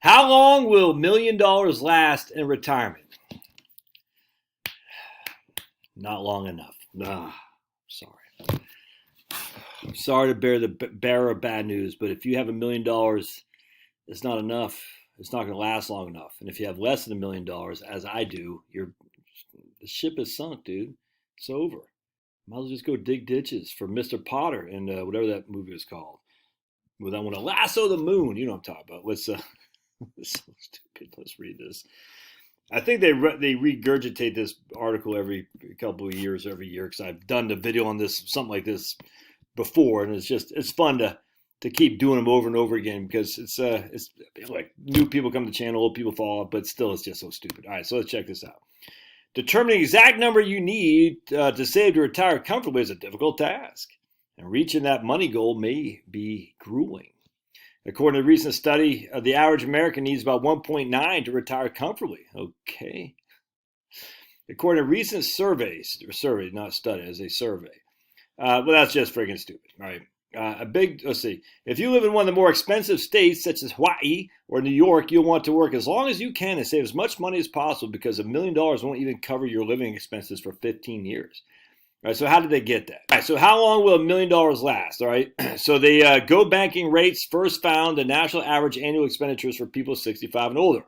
How long will $1 million last in retirement? Not long enough. Sorry. I'm sorry to bear the bearer of bad news, but if you have $1 million, it's not enough. It's not going to last long enough. And if you have less than $1 million, as I do, the ship is sunk, dude. It's over. Might as well just go dig ditches for Mr. Potter and whatever that movie was called. With I want to lasso the moon. You know what I'm talking about. It's so stupid. Let's read this. I think they regurgitate this article every couple of years, every year, because I've done the video on this, something like this before, and it's fun to keep doing them over and over again because it's like new people come to the channel, old people fall off, but still it's just so stupid. All right, so let's check this out. Determining the exact number you need to save to retire comfortably is a difficult task, and reaching that money goal may be grueling. According to a recent study, the average American needs about 1.9 to retire comfortably. Okay. According to recent surveys, not study, as a survey. Well, that's just freaking stupid. All right. Let's see. If you live in one of the more expensive states, such as Hawaii or New York, you'll want to work as long as you can and save as much money as possible because $1 million won't even cover your living expenses for 15 years. All right, so how did they get that? All right, so how long will $1 million last? All right, so the Go Banking Rates first found the national average annual expenditures for people 65 and older,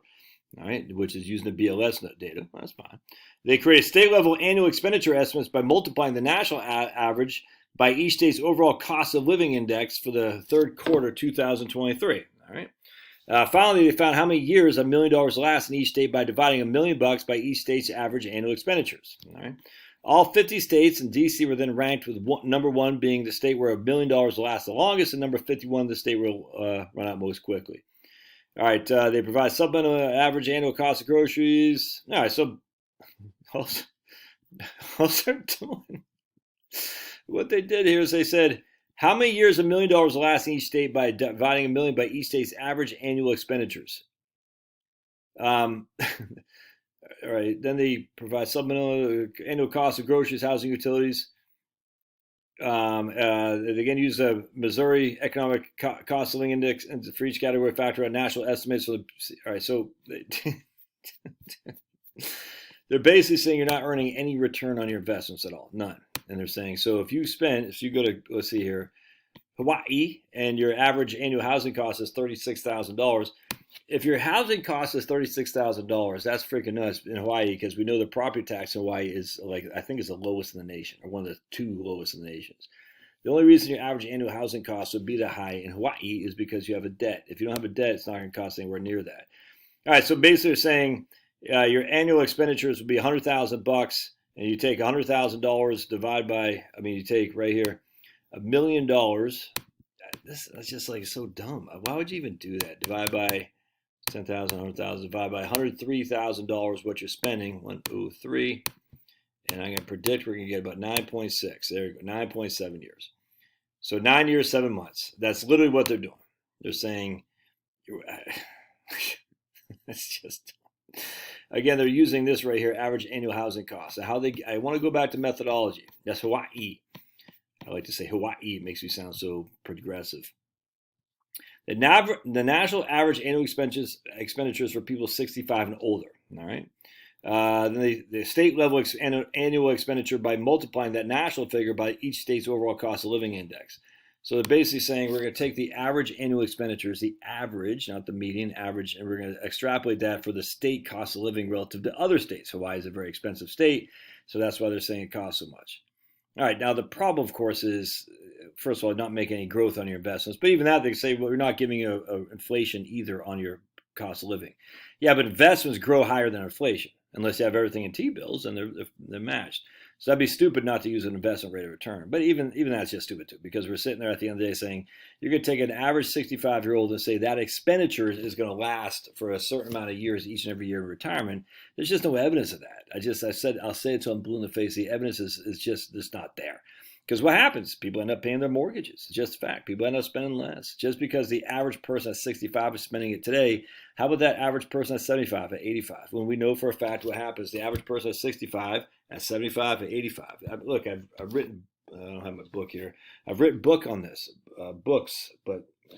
all right, which is using the BLS data. That's fine. They created state-level annual expenditure estimates by multiplying the national average by each state's overall cost of living index for the third quarter 2023. All right. Finally, they found how many years $1 million lasts in each state by dividing $1 million by each state's average annual expenditures. All right. All 50 states and D.C. were then ranked with number 1 being the state where $1 million will last the longest, and number 51 the state will run out most quickly. All right, they provide supplemental average annual cost of groceries. All right, so what they did here is they said, how many years $1 million will last in each state by dividing $1 million by each state's average annual expenditures. All right, then they provide supplemental annual cost of groceries, housing, utilities. They again use the Missouri Economic Cost of Living Index for each category, factor out national estimates. All right, so they're basically saying you're not earning any return on your investments at all, none. And they're saying, so if you go to, let's see here, Hawaii, and your average annual housing cost is $36,000. If your housing cost is $36,000, that's freaking nuts in Hawaii because we know the property tax in Hawaii is I think is the lowest in the nation, or one of the 2 lowest in the nations. The only reason your average annual housing cost would be that high in Hawaii is because you have a debt. If you don't have a debt, it's not going to cost anywhere near that. All right, so basically they're saying your annual expenditures would be $100,000, and you take $100,000 divided by, you take right here, $1 million. That's just like so dumb. Why would you even do that? Divide by 10,000, 100,000, divided by $103,000 what you're spending, 103, and I'm going to predict we're going to get about 9.6. There you go, 9.7 years. So 9 years, 7 months. That's literally what they're doing. They're saying, that's just, again, they're using this right here, average annual housing cost. I want to go back to methodology. That's Hawaii. I like to say Hawaii. It makes me sound so progressive. The national average annual expenditures for people 65 and older. All right. Then the state level annual expenditure by multiplying that national figure by each state's overall cost of living index. So they're basically saying we're going to take the average annual expenditures, the average, not the median, average, and we're going to extrapolate that for the state cost of living relative to other states. Hawaii is a very expensive state, so that's why they're saying it costs so much. All right, now the problem, of course, is, first of all, not making any growth on your investments. But even that, they say, well, you're not giving you inflation either on your cost of living. Yeah, but investments grow higher than inflation, unless you have everything in T-bills, and they're matched. So that'd be stupid not to use an investment rate of return. But even that's just stupid, too, because we're sitting there at the end of the day saying, you're going to take an average 65-year-old and say that expenditure is going to last for a certain amount of years each and every year of retirement. There's just no evidence of that. I'll say it till I'm blue in the face. The evidence is just not there. Because what happens? People end up paying their mortgages. It's just a fact. People end up spending less. Just because the average person at 65 is spending it today, how about that average person at 75, at 85? When we know for a fact what happens, the average person at 65, at 75, at 85. Look, I've written, I don't have my book here. I've written books on this, but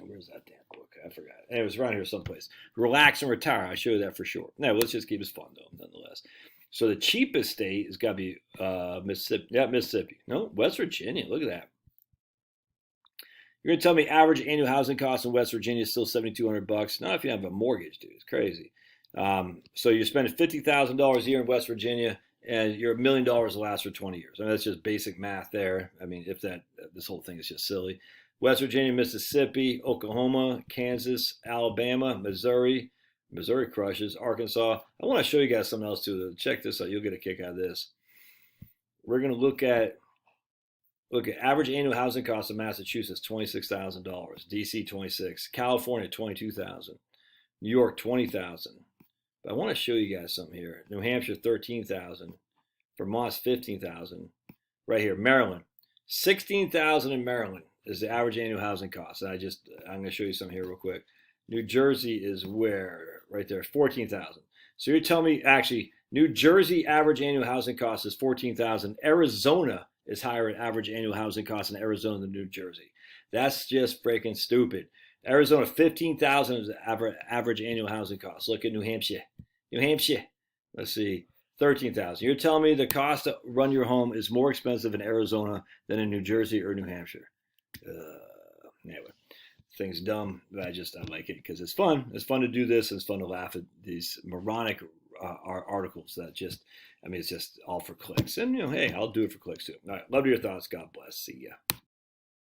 where's that damn book? I forgot. It was around here someplace. Relax and retire. I show you that for sure. No, let's just keep it fun though, nonetheless. So the cheapest state has got to be Mississippi. Yeah, Mississippi. No, West Virginia. Look at that. You're gonna tell me average annual housing cost in West Virginia is still $7,200? Not if you have a mortgage, dude. It's crazy. So you're spending $50,000 a year in West Virginia, and your $1 million will last for 20 years. I mean, that's just basic math there. I mean, if that, this whole thing is just silly. West Virginia, Mississippi, Oklahoma, Kansas, Alabama, Missouri. Missouri crushes. Arkansas. I want to show you guys something else too. Check this out. You'll get a kick out of this. We're going to look at average annual housing cost of Massachusetts, $26,000. DC, 26. California, 22,000. New York, 20,000. But I want to show you guys something here. New Hampshire, 13,000. Vermont's 15,000. Right here, Maryland, 16,000 in Maryland is the average annual housing cost. And I'm going to show you something here real quick. New Jersey is where? Right there, 14,000. So you're telling me, actually, New Jersey average annual housing cost is 14,000. Arizona is higher in average annual housing cost in Arizona than New Jersey. That's just freaking stupid. Arizona, 15,000 is the average annual housing cost. Look at New Hampshire. New Hampshire, let's see, 13,000. You're telling me the cost to run your home is more expensive in Arizona than in New Jersey or New Hampshire? Anyway, thing's dumb, but I like it because it's fun. It's fun to do this, and it's fun to laugh at these moronic articles that just, I mean, it's just all for clicks. And, hey, I'll do it for clicks too. All right, love your thoughts. God bless. See ya.